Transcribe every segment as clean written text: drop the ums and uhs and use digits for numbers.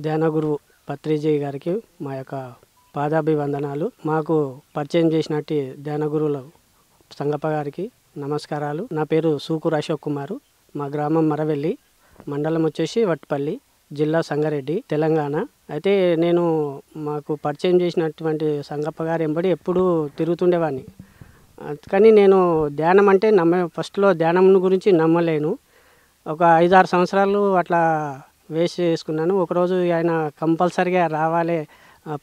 ధ్యాన గురువు పత్రిజీ గారికి మా యొక్క పాదాభివందనాలు. మాకు పరిచయం చేసినట్టు ధ్యాన గురువుల సంగప్ప గారికి నమస్కారాలు. నా పేరు సూకూరు అశోక్ కుమార్. మా గ్రామం మరవెల్లి, మండలం వచ్చేసి వట్పల్లి, జిల్లా సంగారెడ్డి, తెలంగాణ. అయితే నేను మాకు పరిచయం చేసినటువంటి సంగప్ప గారు ఎంబడి ఎప్పుడూ తిరుగుతుండేవాడిని. కానీ నేను ధ్యానం అంటే ఫస్ట్లో ధ్యానం గురించి నమ్మలేను. ఒక 5-6 సంవత్సరాలు అట్లా వేస్ట్ చేసుకున్నాను. ఒకరోజు ఆయన కంపల్సరిగా రావాలి,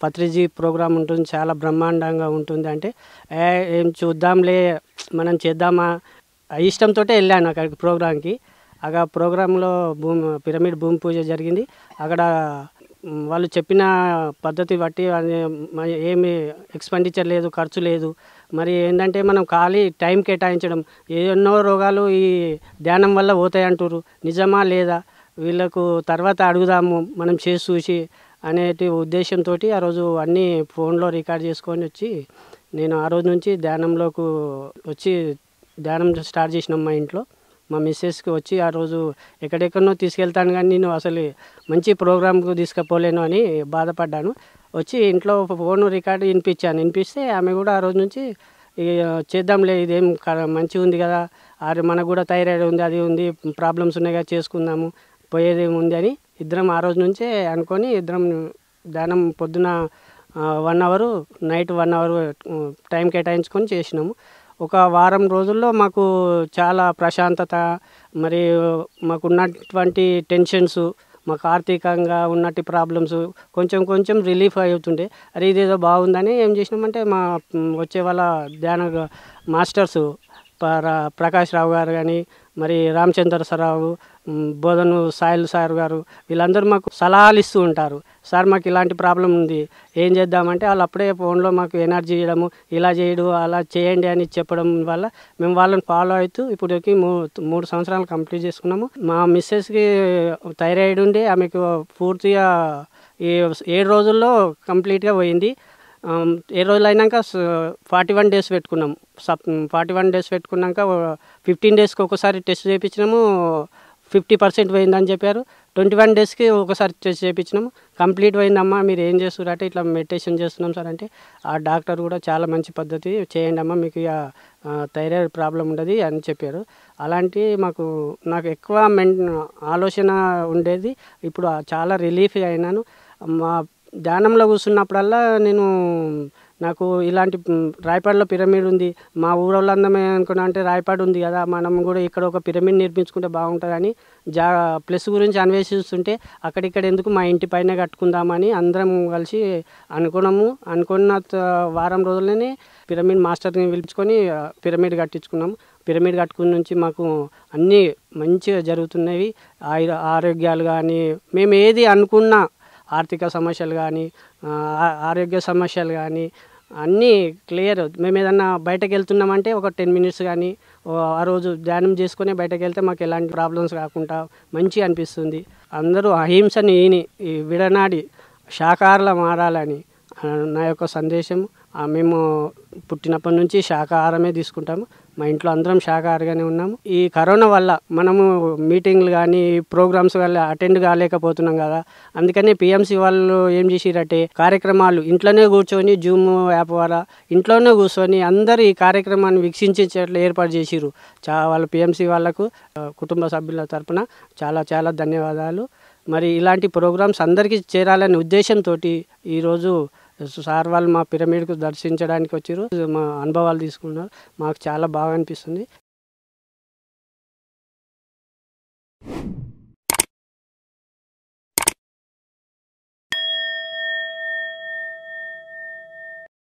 పత్రిజీ ప్రోగ్రాం ఉంటుంది, చాలా బ్రహ్మాండంగా ఉంటుంది అంటే ఏం చూద్దాంలే, మనం చేద్దామా ఇష్టంతో వెళ్ళాను అక్కడికి ప్రోగ్రాంకి. అక్కడ ప్రోగ్రాంలో పిరమిడ్ భూమి పూజ జరిగింది. అక్కడ వాళ్ళు చెప్పిన పద్ధతి బట్టి ఏమి ఎక్స్పెండిచర్ లేదు, ఖర్చు లేదు. మరి ఏంటంటే మనం ఖాళీ టైం కేటాయించడం, ఎన్నో రోగాలు ఈ ధ్యానం వల్ల పోతాయంటారు, నిజమా లేదా, వీళ్ళకు తర్వాత అడుగుదాము మనం చేసి చూసి అనేటి ఉద్దేశంతో ఆ రోజు అన్నీ ఫోన్లో రికార్డ్ చేసుకొని వచ్చి నేను ఆ రోజు నుంచి ధ్యానంలోకి వచ్చి ధ్యానం స్టార్ట్ చేసినాం. మా ఇంట్లో మా మిస్సెస్కి వచ్చి ఆ రోజు ఎక్కడెక్కడనో తీసుకెళ్తాను కానీ నేను అసలు మంచి ప్రోగ్రాంకు తీసుకుపోలేను అని బాధపడ్డాను. వచ్చి ఇంట్లో ఫోన్ రికార్డు వినిపిస్తే ఆమె కూడా ఆ రోజు నుంచి చేద్దాంలే, ఇదేం మంచిగా ఉంది కదా, మనకు కూడా థైరాయిడ్ ఉంది, అది ఉంది, ప్రాబ్లమ్స్ ఉన్నాయి కదా, చేసుకుందాము, పోయేది ఉంది అని ఇద్దరం ఆ రోజు నుంచే అనుకొని ఇద్దరం ధ్యానం పొద్దున 1 అవర్, నైట్ 1 అవర్ టైం కేటాయించుకొని చేసినాము. ఒక వారం రోజుల్లో మాకు చాలా ప్రశాంతత, మరి మాకు ఉన్నటువంటి టెన్షన్స్, మాకు ఆర్థికంగా ఉన్నట్టు ప్రాబ్లమ్స్ కొంచెం కొంచెం రిలీఫ్ అవుతుండే. అరే ఇదేదో బాగుందని ఏం చేసినామంటే మా వచ్చే వాళ్ళ ధ్యాన మాస్టర్సు ప్రకాష్ రావు గారు కానీ, మరి రామచంద్రరావు, బోధను సాయిల్ సార్ గారు, వీళ్ళందరూ మాకు సలహాలు ఇస్తూ ఉంటారు. సార్ మాకు ఇలాంటి ప్రాబ్లం ఉంది, ఏం చేద్దామంటే వాళ్ళు అప్పుడే ఫోన్లో మాకు ఎనర్జీ ఇవ్వడము, ఇలా చేయడు, అలా చేయండి అని చెప్పడం వల్ల మేము వాళ్ళని ఫాలో అవుతూ ఇప్పటికి 3 సంవత్సరాలు కంప్లీట్ చేసుకున్నాము. మా మిస్సెస్కి థైరాయిడ్ ఉండి ఆమెకు పూర్తిగా ఈ 7 రోజుల్లో కంప్లీట్గా పోయింది. 7 రోజులు అయినాక 41 డేస్ పెట్టుకున్నాం. 41 డేస్ పెట్టుకున్నాక 15 డేస్కి ఒకసారి టెస్ట్ చేయించినాము, 50% పోయిందని చెప్పారు. 21 డేస్కి ఒకసారి టెస్ట్ చేయించినాము, కంప్లీట్ పోయిందమ్మా, మీరు ఏం చేస్తున్నారంటే ఇట్లా మెడిటేషన్ చేస్తున్నాం సార్ అంటే ఆ డాక్టర్ కూడా చాలా మంచి పద్ధతి చేయండి అమ్మా, మీకు ఇక థైరాయిడ్ ప్రాబ్లం ఉండదు అని చెప్పారు. అలాంటి నాకు ఎక్కువ ఆలోచన ఉండేది, ఇప్పుడు చాలా రిలీఫ్ అయినాను. మా ధ్యానంలో కూర్చున్నప్పుడల్లా నాకు ఇలాంటి రాయపాడులో పిరమిడ్ ఉంది, మా ఊరోళ్ళందమే అనుకున్నా అంటే రాయపాడు ఉంది కదా, మనం కూడా ఇక్కడ ఒక పిరమిడ్ నిర్మించుకుంటే బాగుంటుందని ప్లస్ గురించి అన్వేషిస్తుంటే అక్కడిక్కడ ఎందుకు మా ఇంటి పైన కట్టుకుందామని అందరం కలిసి అనుకున్నాము. అనుకున్న వారం రోజుల్లోనే పిరమిడ్ మాస్టర్ని పిలుచుకొని పిరమిడ్ కట్టించుకున్నాము. పిరమిడ్ కట్టుకున్న నుంచి మాకు అన్నీ మంచిగా జరుగుతున్నవి. ఆరోగ్యాలు కానీ, మేము ఏది అనుకున్నా, ఆర్థిక సమస్యలు కానీ, ఆరోగ్య సమస్యలు కానీ అన్నీ క్లియర్. మేము ఏదన్నా బయటకు వెళ్తున్నామంటే ఒక 10 మినిట్స్ కానీ ఆ రోజు ధ్యానం చేసుకుని బయటకు వెళ్తే మాకు ఎలాంటి ప్రాబ్లమ్స్ కాకుండా మంచిగా అనిపిస్తుంది. అందరూ అహింసని విడనాడి శాకాహారులు మారాలని నా యొక్క సందేశం. మేము పుట్టినప్పటి నుంచి శాకాహారమే తీసుకుంటాము, మా ఇంట్లో అందరం శాకాహారిగానే ఉన్నాము. ఈ కరోనా వల్ల మనము మీటింగ్లు కానీ ప్రోగ్రామ్స్ కానీ అటెండ్ కాలేకపోతున్నాం కదా, అందుకని PMC వాళ్ళు ఏం చేసిరంటే కార్యక్రమాలు ఇంట్లోనే కూర్చొని జూమ్ యాప్ ద్వారా ఇంట్లోనే కూర్చొని అందరూ ఈ కార్యక్రమాన్ని వీక్షించేట్లు ఏర్పాటు చేసిరు. వాళ్ళ PMC వాళ్ళకు కుటుంబ సభ్యుల తరపున చాలా చాలా ధన్యవాదాలు. మరి ఇలాంటి ప్రోగ్రామ్స్ అందరికీ చేరాలనే ఉద్దేశంతో ఈరోజు సార్ వాళ్ళు మా పిరమిడ్కు దర్శించడానికి వచ్చారు, మా అనుభవాలు తీసుకున్నారు. మాకు చాలా బాగా అనిపిస్తుంది.